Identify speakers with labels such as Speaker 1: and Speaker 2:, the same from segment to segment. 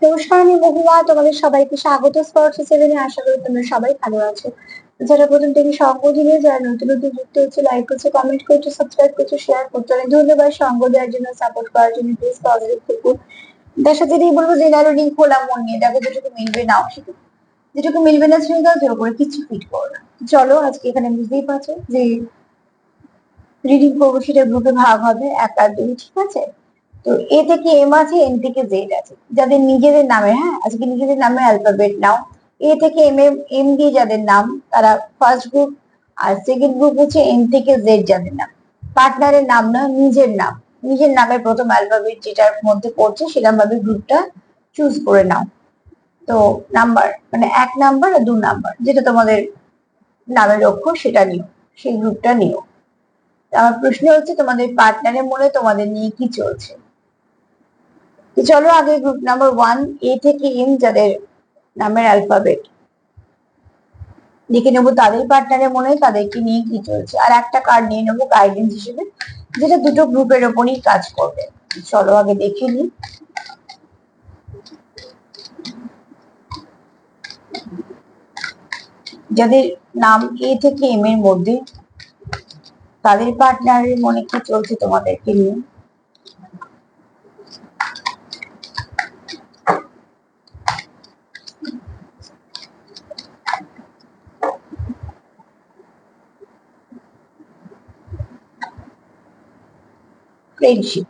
Speaker 1: নমস্কার, আমি মহুয়া। তোমাদের সবাইকে স্বাগত স্পর্শ সেভেনে। আশা করি তোমরা সবাই ভালো আছো। যারা প্রথম থেকে সঙ্গ দিলে, যারা নতুন নতুন যুক্ত হচ্ছে, লাইক করছো, কমেন্ট করছো, সাবস্ক্রাইব করছো, শেয়ার করছো, অনেক ধন্যবাদ সঙ্গ দেওয়ার জন্য, সাপোর্ট করার জন্য। প্লিজ পজিটিভ থেকো। তার সাথে এটাই বলবো যে এনারো লিঙ্ক খোলা মন নিয়ে দেখো, যেটুকু মিলবে নাও সেটুকু, যেটুকু মিলবে না ছেড়ে দাও, জোর করে কিছু ফিট করো না। চলো, আজকে এখানে বুঝতেই পারছো যে রিডিং করবো, সেটা গ্রুপে ভাগ হবে 1 আর 2, ঠিক আছে? তো এ থেকে এম আছে, এম থেকে জেড আছে। যাদের নিজেদের নামে, হ্যাঁ, আজকে নিজেদের নামে অ্যালফাবেট নাও। এ থেকে এম দিয়ে যাদের নাম, তারা ফার্স্ট গ্রুপ। আর সেকেন্ড গ্রুপ হচ্ছে এম থেকে জেড যাদের নাম। পার্টনারের নাম না, নিজের নাম। নিজের নামের প্রথম অ্যালফাবেট যেটার মধ্যে পড়ছে সেরকম ভাবে গ্রুপটা চুজ করে নাও। তো নাম্বার মানে 1 নাম্বার আর 2 নাম্বার, যেটা তোমাদের নামের অক্ষর, সেটা নিও, সেই গ্রুপটা নিও। আমার প্রশ্ন হচ্ছে, তোমাদের পার্টনারের মনে তোমাদের নিয়ে কি চলছে? তো চলো আগে গ্রুপ নাম্বার 1, এ থেকে এম যাদের নামের অ্যালফাবেট, দেখে নেবো তাদের পার্টনারের মনে তাদেরকে নিয়ে কি চলছে। আর একটা কার্ড নিয়ে নেবো গাইডেন্স হিসেবে, যেটা দুটো গ্রুপের ওপরই কাজ করবে। চলো আগে দেখে নিই। যাদের নাম এ থেকে এম এর মধ্যে, তাদের পার্টনারের মনে কি চলছে তোমাদেরকে নিয়ে। ফ্রেন্ডশিপ।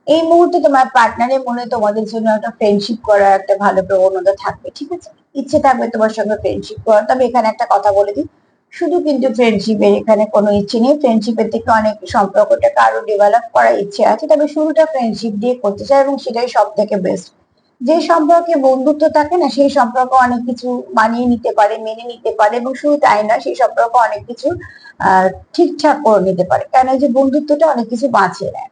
Speaker 1: এই মুহূর্তে তোমার পার্টনারের মনে তোমাদের জন্য একটা ফ্রেন্ডশিপ করার একটা ভালো প্রবণতা থাকবে, ঠিক আছে? ইচ্ছে থাকবে তোমার সঙ্গে ফ্রেন্ডশিপ করার। তবে এখানে একটা কথা বলে দিই, শুধু কিন্তু ফ্রেন্ডশিপের এখানে কোনো ইচ্ছে নেই। ফ্রেন্ডশিপের থেকে অনেক সম্পর্কটাকে আরো ডেভেলপ করার ইচ্ছে আছে, তবে শুরুটা ফ্রেন্ডশিপ দিয়ে করতে চাই, এবং সেটাই সব থেকে বেস্ট। যে সম্পর্কে বন্ধুত্ব থাকে না, সেই সম্পর্ক অনেক কিছু মানিয়ে নিতে পারে, মেনে নিতে পারে, এবং শুধু তাই না, সেই সম্পর্ক অনেক কিছু ঠিকঠাক করে নিতে পারে, কেন যে বন্ধুত্বটা অনেক কিছু বাঁচিয়ে নেয়।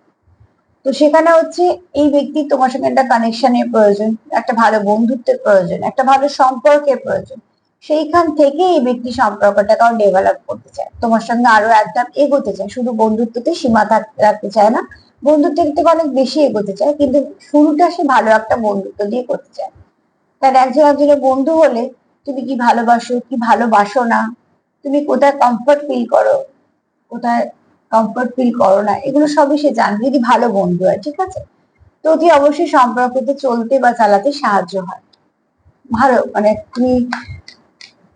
Speaker 1: তো সেখানে হচ্ছে এই ব্যক্তির তোমার সঙ্গে একটা কানেকশনের প্রয়োজন, একটা ভালো বন্ধুত্বের প্রয়োজন, একটা ভালো সম্পর্কের প্রয়োজন। সেইখান থেকে এই ব্যক্তি সম্পর্কটাকে ডেভেলপ করতে চায়, তোমার সঙ্গে আরো একদম এগোতে চায়। শুধু বন্ধুত্বতে সীমা রাখতে চায় না, বন্ধুত্বের থেকে অনেক বেশি এগোতে চায়, কিন্তু শুরুটা সে ভালো একটা বন্ধুত্ব দিয়ে করতে চায়। কারণ একজন একজনের বন্ধু হলে তুমি কি ভালোবাসো, কি ভালোবাসো না, তুমি কোথায় কমফর্ট ফিল করো, কোথায় কমফর্ট ফিল করো না, এগুলো সবই সে জানবে, যদি ভালো বন্ধু হয়, ঠিক আছে? তো অতি অবশ্যই সম্পর্কতে চলতে বা চালাতে সাহায্য হয়। ভালো মানে তুমি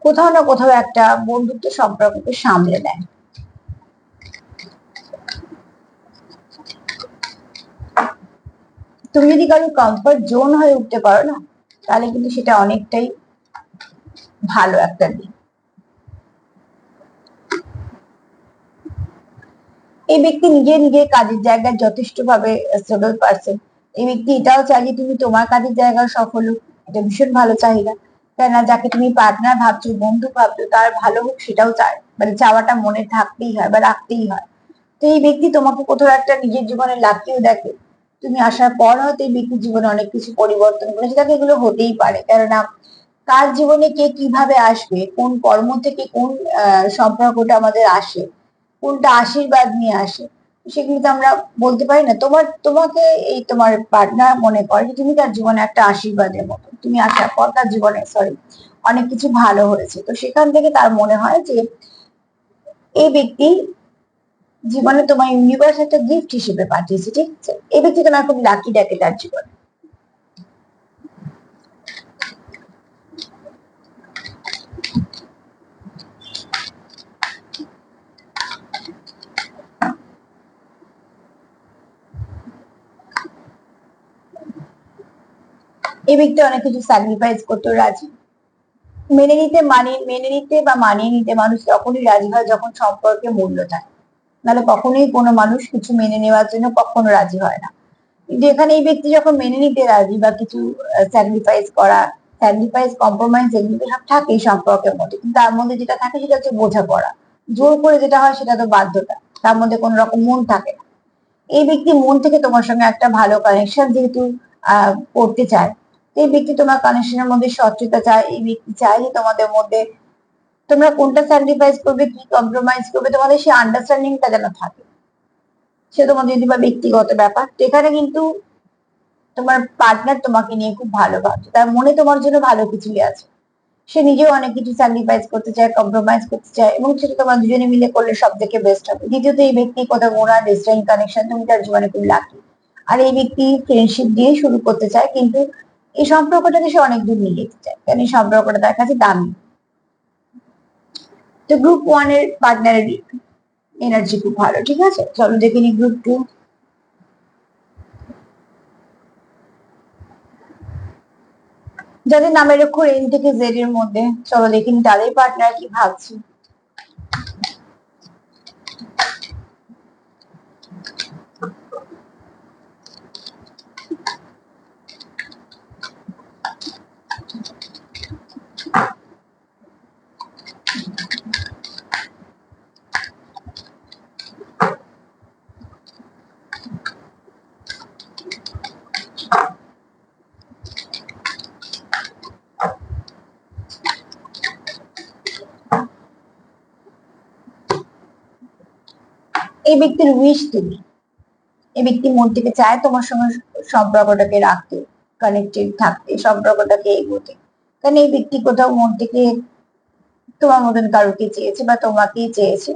Speaker 1: কোথাও না কোথাও একটা বন্ধুত্ব সম্পর্ককে সামলে নেয়। তুমি যদি কারো কমফর্ট জোন হয়ে উঠতে পারো না, তাহলে কিন্তু সেটা অনেকটাই ভালো একটা দিক। এই ব্যক্তি নিজের নিজের কাজের জায়গায় যথেষ্ট ভাবে স্টেবল পারসন। এই ব্যক্তি এটাও চায় যে তুমি তোমার কাজের জায়গায় সফল হোক, এটা ভীষণ ভালো চাহিদা। কেননা যাকে তুমি পার্টনার ভাবছো, বন্ধু ভাবছো, তার ভালো হোক সেটাও চায়, মানে চাওয়াটা মনে থাকতেই হয় বা রাখতেই হয়। তো এই ব্যক্তি তোমাকে কোথাও একটা নিজের জীবনে লাকিও দেখে। তুমি আসার পর হয়তো এই ব্যক্তির জীবনে অনেক কিছু পরিবর্তন করেছে, তাকে এগুলো হতেই পারে। কেননা কার জীবনে কে কিভাবে আসবে, কোন কর্ম থেকে কোন সম্পর্কটা আমাদের আসে, কোনটা আশীর্বাদ নিয়ে আসে, সেগুলো তো আমরা বলতে পারি না। তোমাকে এই তোমার পার্টনার মনে করে যে তুমি তার জীবনে একটা আশীর্বাদের মতো, তুমি আসার পর তার জীবনে অনেক কিছু ভালো হয়েছে। তো সেখান থেকে তার মনে হয় যে এই ব্যক্তি জীবনে তোমার ইউনিভার্স একটা গিফট হিসেবে পাঠিয়েছে, ঠিক আছে? এই ব্যক্তি তোমার খুব লাকি ডাকে তার জীবনে। এই ব্যক্তি অনেক কিছু স্যাক্রিফাইস করতে রাজি। মেনে নিতে বা মানিয়ে নিতে মানুষ তখনই রাজি হয় যখন সম্পর্কে মূল্য থাকে, নাহলে কখনোই কোনো মানুষ কিছু মেনে নেওয়ার জন্য কখনো রাজি হয় না। কিন্তু এখানে এই ব্যক্তি যখন মেনে নিতে রাজি, বা কিছু স্যাক্রিফাইস কম্প্রোমাইজ এগুলো সব থাকে এই সম্পর্কের মধ্যে, কিন্তু তার মধ্যে যেটা থাকে সেটা হচ্ছে বোঝাপড়া। জোর করে যেটা হয় সেটা তো বাধ্যতা, তার মধ্যে কোনো রকম মন থাকে না। এই ব্যক্তি মন থেকে তোমার সঙ্গে একটা ভালো কানেকশন যেহেতু করতে চায়, এই ব্যক্তি তোমার কানেকশনের মধ্যে স্বচ্ছতা চায়। এই ব্যক্তি চায় যে তোমাদের মধ্যে তোমরা কোনটা স্যাক্রিফাইস করবে, কি কম্প্রোমাইজ করবে, তোমাদের সেই আন্ডারস্ট্যান্ডিংটা যেন থাকে। সে তোমাদের যদি বা ব্যক্তিগত ব্যাপার, তো এখানে কিন্তু তোমার পার্টনার তোমাকে নিয়ে খুব ভালো ভাবছে, তার মনে তোমার জন্য ভালো কিছুই আছে। সে নিজেও অনেক কিছু স্যাক্রিফাইস করতে চায়, কম্প্রোমাইজ করতে চায়, এবং সেটা তোমার দুজনে মিলে করলে সব থেকে বেস্ট হবে। দ্বিতীয়ত, এই ব্যক্তি কোথাও মোড়া ডিস্টেন্স কানেকশন, তুমি তার জীবনে খুব লাকি। আর এই ব্যক্তি ফ্রেন্ডশিপ দিয়ে শুরু করতে চায়, কিন্তু এই সম্পর্কটাকে সে অনেক দূর নিয়ে যেতে চায়, কারণ এই সম্পর্কটা তার কাছে দামি। তো গ্রুপ ওয়ান এর পার্টনারের এনার্জি খুব ভালো, ঠিক আছে। চলো দেখে নি গ্রুপ টু। যাদের নামের অক্ষর এন থেকে জেড এর মধ্যে, চলো দেখে নি তাদের পার্টনার কি ভাবছে। এই ব্যক্তির উইশ তুমি, এই ব্যক্তি মন থেকে চায় তোমার সঙ্গে সম্পর্কটাকে রাখতে, কানেক্টেড থাকতে, সম্পর্কটাকে এগোতে। কারণ এই ব্যক্তি কোথাও মন থেকে তোমার মতন কারোকে চেয়েছে বা তোমাকেই চেয়েছে।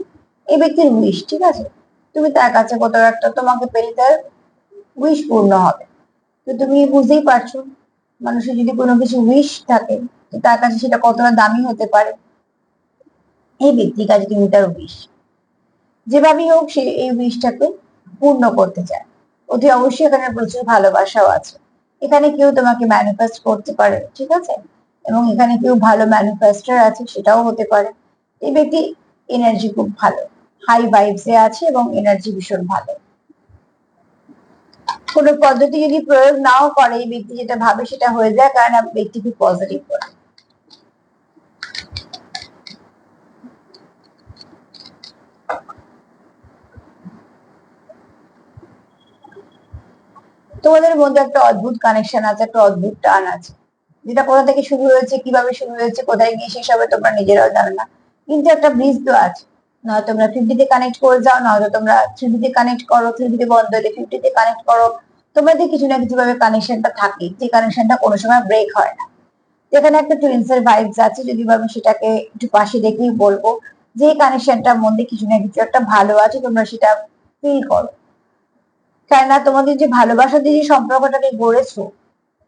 Speaker 1: এই ব্যক্তির উইশ, ঠিক আছে। তুমি তার কাছে কোথাও একটা, তোমাকে পেলে তার উইশ পূর্ণ হবে। তো তুমি বুঝতেই পারছো, মানুষের যদি কোনো কিছু উইশ থাকে, তো তার কাছে সেটা কতটা দামি হতে পারে। এই ব্যক্তির কাছে তুমি তার উইশ, যেভাবেই হোক সে এই উইশটাকে পূর্ণ করতে চায়। অতি অবশ্যই এখানে প্রচুর ভালোবাসাও আছে। এখানে কেউ তোমাকে ম্যানিফেস্ট করতে পারে, ঠিক আছে, এবং এখানে কেউ ভালো ম্যানিফেস্টার আছে, সেটাও হতে পারে। এই ব্যক্তি এনার্জি খুব ভালো, হাই ভাইবস এ আছে এবং এনার্জি ভীষণ ভালো। কোনো পদ্ধতি যদি প্রয়োগ নাও করে, এই ব্যক্তি যেটা ভাবে সেটা হয়ে যায়, কারণ ব্যক্তি খুব পজিটিভ করে। তোমাদের মধ্যে একটা অদ্ভুত কানেকশন আছে, একটা অদ্ভুত টান আছে, যেটা কোথা থেকে শুরু হয়েছে, কিভাবে শুরু হয়েছে, কোথায় গিয়ে শেষ হবে তোমরা নিজেরাও জানো না। কিন্তু একটা ব্রিজ তো আছে। না তোমরা 50 তে কানেক্ট করে যাও, না হয়তো তোমরা 3D তে কানেক্ট করো, 3D তে বন্ধ হলে 50 তে কানেক্ট করো। তোমাদের কিছু না কিছু ভাবে কানেকশনটা থাকে, যে কানেকশনটা কোনো সময় ব্রেক হয় না। যেখানে একটা টুইন্স এর ভাইবস আছে, যদি আমি সেটাকে একটু পাশে দেখেই বলবো, যে কানেকশনটার মধ্যে কিছু না কিছু একটা ভালো আছে, তোমরা সেটা ফিল করো। কেননা তোমাদের যে ভালোবাসা দিয়ে যে সম্পর্কটাকে গড়েছো,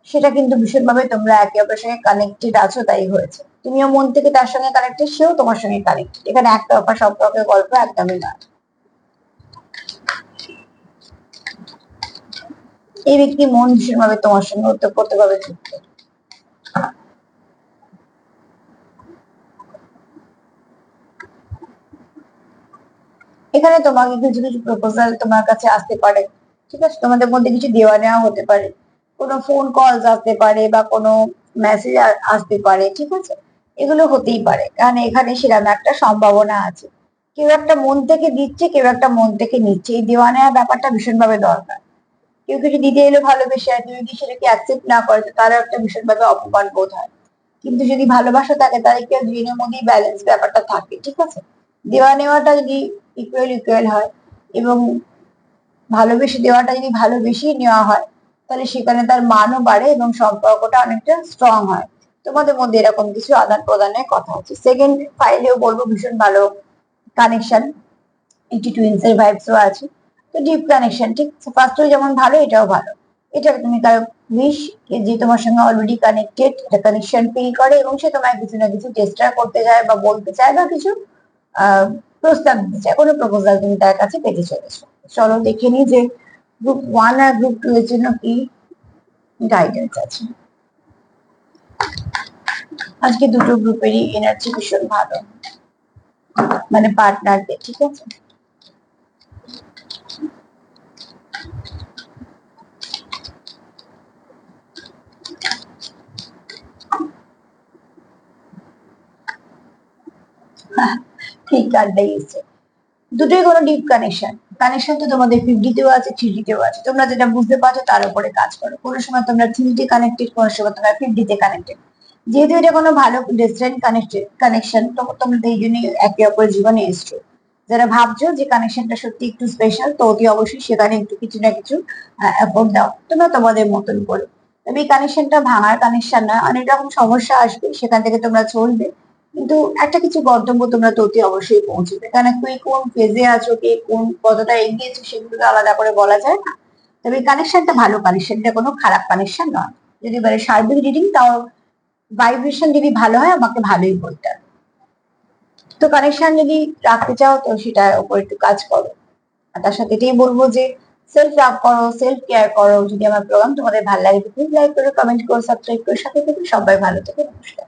Speaker 1: সেটা কিন্তু ভীষণভাবে তোমরা একে অপরের সঙ্গে কানেক্টেড আছো, তাই হয়েছে। তুমিও মন থেকে তার সঙ্গে কানেক্টেড, সেও তোমার সঙ্গে কানেক্টেড। এখানে একটা অপর সম্পর্কের গল্প একদমই নয়। এই ব্যক্তি মন ভীষণভাবে তোমার সঙ্গে ওতপ্রোতভাবে যুক্ত। এখানে তোমাকে কিছু কিছু প্রপোজাল তোমার কাছে আসতে পারে, ঠিক আছে। তোমাদের মধ্যে কিছু দেওয়া নেওয়া হতে পারে, কোনো ফোন কল আসতে পারে বা কোনো মেসেজ আসতে পারে, ঠিক আছে। এগুলো হতেই পারে, কারণ এখানে সেরকম একটা সম্ভাবনা আছে। কেউ একটা মন থেকে দিচ্ছে, কেউ একটা মন থেকে নিচ্ছে। এই দেওয়া নেওয়ার ব্যাপারটা ভীষণভাবে দরকার। কেউ কিছু দিতে এলো ভালোবেসে, আর তুমি যদি সেটাকে অ্যাকসেপ্ট না করে, তো তারও একটা ভীষণভাবে অপমান বোধ হয়। কিন্তু যদি ভালোবাসা থাকে, তাহলে কি দুজনের মধ্যেই ব্যালেন্স ব্যাপারটা থাকে, ঠিক আছে। দেওয়া নেওয়াটা যদি ইকুয়াল ইকুয়াল হয়, এবং ভালোবেসে দেওয়াটা যদি ভালোবেসেই নেওয়া হয়, তাহলে সেখানে তার মানও বাড়ে এবং সম্পর্কটা অনেকটা স্ট্রং হয়। তোমাদের মধ্যে এরকম কিছু আদান প্রদানের কথা আছে। সেকেন্ড ফাইলেও বলবো ভীষণ ভালো কানেকশন, একটি টুইন্স এর ভাইবসও আছে। তো ডিপ কানেকশন, ঠিক ফার্স্টেও যেমন ভালো, এটাও ভালো। এটা তুমি কারো উইশ, যে তোমার সঙ্গে অলরেডি কানেক্টেড, একটা কানেকশন ফিল করে, এবং সে তোমায় কিছু না কিছু চেষ্টা করতে চায় বা বলতে চায় বা কিছু আহ প্রস্তাব দিতে চায়, কোনো প্রপোজাল তুমি তার কাছে পেতে চলেছো। চলো দেখে নি যে গ্রুপ ওয়ান আর গ্রুপ টু এর জন্য কি গাইডেন্স আছে। আজকে দুটো গ্রুপেরই এনার্জি ভীষণ ভালো, মানে পার্টনারদের, ঠিক আছে। ঠিক কার্ডটাই এসছে। দুটোই কোনো ডিপ কানেকশন। কানেকশন তো তোমাদের 50 তেও আছে, 3D তেও আছে। তোমরা যেটা বুঝতে পারছো তার উপরে কাজ করো। কোনো সময় তোমরা 3D তে কানেক্টেড, কোনো সময় তোমরা 50 তে কানেক্টেড। যেহেতু এটা কোনো ভালো ডিস্টেন্ট কানেকশন, তো তোমরা এই জন্যই একে অপরের জীবনে এসছো। যারা ভাবছো যে কানেকশনটা সত্যি একটু স্পেশাল, তো অতি অবশ্যই সেখানে একটু কিছু না কিছু এফোর্ট দাও তোমরা তোমাদের মতন করে। তবে এই কানেকশনটা ভাঙার কানেকশন না, অনেক রকম সমস্যা আসবে, সেখান থেকে তোমরা চলবে, কিন্তু একটা কিছু গন্তব্য তোমরা তো অতি অবশ্যই পৌঁছবে। কারণ তুই কোন ফেজে আছো, কে কোন কতটা এগিয়েছো, সেগুলো তো আলাদা করে বলা যায় না। তবে এই কানেকশনটা ভালো কানেকশন, এটা কোনো খারাপ কানেকশন নয়। যদি এবারে সার্বিক রিডিং, তাও ভাইব্রেশন যদি ভালো হয় আমাকে ভালোই বলতে হবে। তো কানেকশন যদি রাখতে চাও তো সেটার উপর একটু কাজ করো। আর তার সাথে এটাই বলবো যে সেলফ লাভ করো, সেলফ কেয়ার করো। যদি আমার প্রোগ্রাম তোমাদের ভালো লাগে প্লিজ লাইক করো, কমেন্ট করো, সাবস্ক্রাইব করো, সাথে থেকে সবাই ভালো থেকে। নমস্কার।